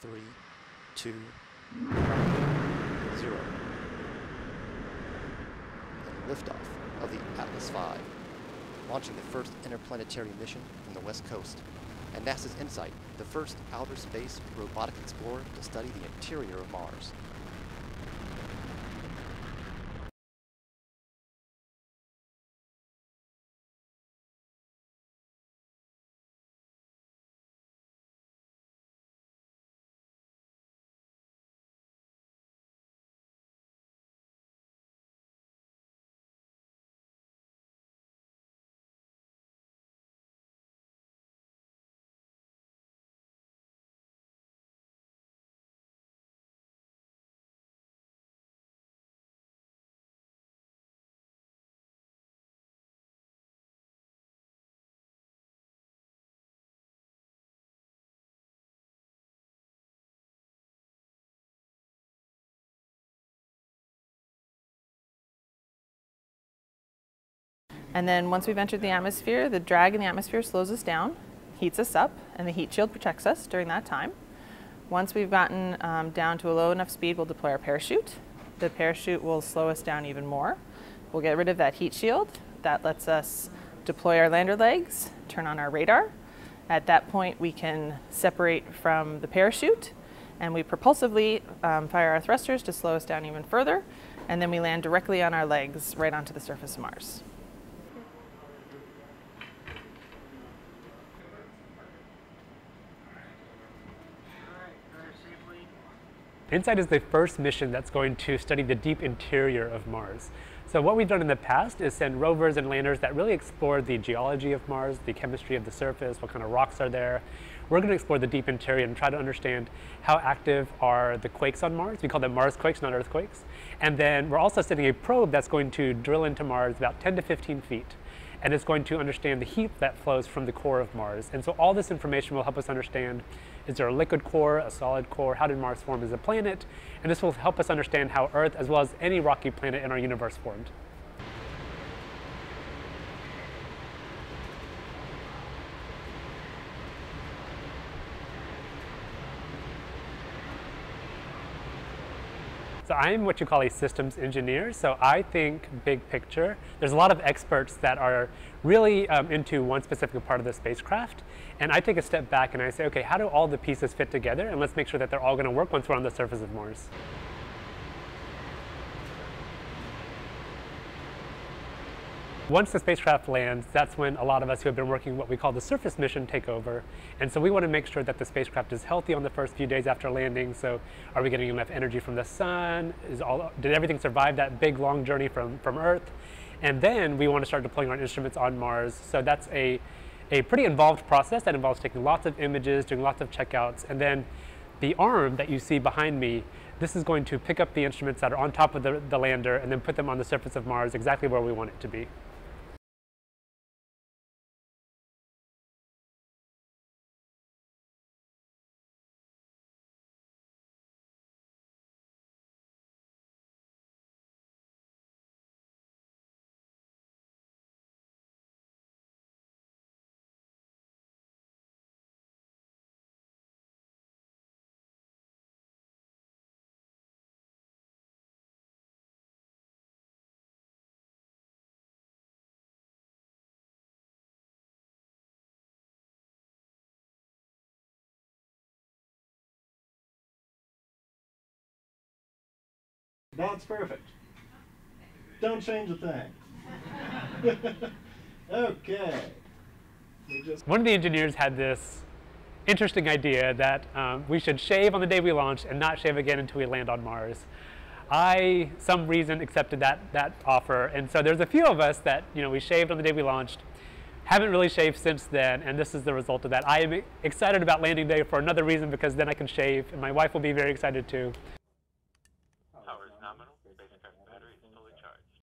3, 2, 0. And liftoff of the Atlas V, launching the first interplanetary mission from the West Coast, and NASA's InSight, the first outer space robotic explorer to study the interior of Mars. And then once we've entered the atmosphere, the drag in the atmosphere slows us down, heats us up, and the heat shield protects us during that time. Once we've gotten down to a low enough speed, we'll deploy our parachute. The parachute will slow us down even more. We'll get rid of that heat shield. That lets us deploy our lander legs, turn on our radar. At that point, we can separate from the parachute, and we propulsively fire our thrusters to slow us down even further, and then we land directly on our legs right onto the surface of Mars. InSight is the first mission that's going to study the deep interior of Mars. So what we've done in the past is send rovers and landers that really explore the geology of Mars, the chemistry of the surface, what kind of rocks are there. We're going to explore the deep interior and try to understand how active are the quakes on Mars. We call them Mars quakes, not earthquakes. And then we're also sending a probe that's going to drill into Mars about 10 to 15 feet. And it's going to understand the heat that flows from the core of Mars. And so all this information will help us understand, is there a liquid core, a solid core, how did Mars form as a planet? And this will help us understand how Earth, as well as any rocky planet in our universe, formed. So I'm what you call a systems engineer. So I think big picture. There's a lot of experts that are really into one specific part of the spacecraft. And I take a step back and I say, okay, how do all the pieces fit together? And let's make sure that they're all going to work once we're on the surface of Mars. Once the spacecraft lands, that's when a lot of us who have been working what we call the surface mission take over. And so we want to make sure that the spacecraft is healthy on the first few days after landing. So are we getting enough energy from the sun? Did everything survive that big, long journey from Earth? And then we want to start deploying our instruments on Mars. So that's a pretty involved process that involves taking lots of images, doing lots of checkouts. And then the arm that you see behind me, this is going to pick up the instruments that are on top of the lander and then put them on the surface of Mars exactly where we want it to be. That's perfect. Don't change a thing. Okay. One of the engineers had this interesting idea that we should shave on the day we launch and not shave again until we land on Mars. I, some reason, accepted that offer, and so there's a few of us that we shaved on the day we launched, haven't really shaved since then, and this is the result of that. I am excited about landing day for another reason, because then I can shave, and my wife will be very excited too. Power is nominal. Spacecraft battery is fully charged.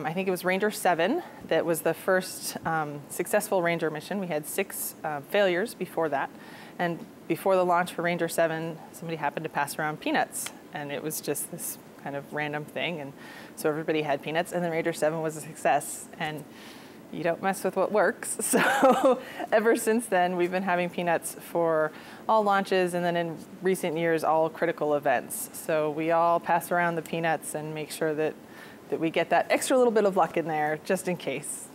I think it was Ranger 7 that was the first successful Ranger mission. We had 6 failures before that. And before the launch for Ranger 7, somebody happened to pass around peanuts. And it was just this kind of random thing. And so everybody had peanuts. And then Ranger 7 was a success. And you don't mess with what works. So ever since then, we've been having peanuts for all launches, and then in recent years, all critical events. So we all pass around the peanuts and make sure that we get that extra little bit of luck in there just in case.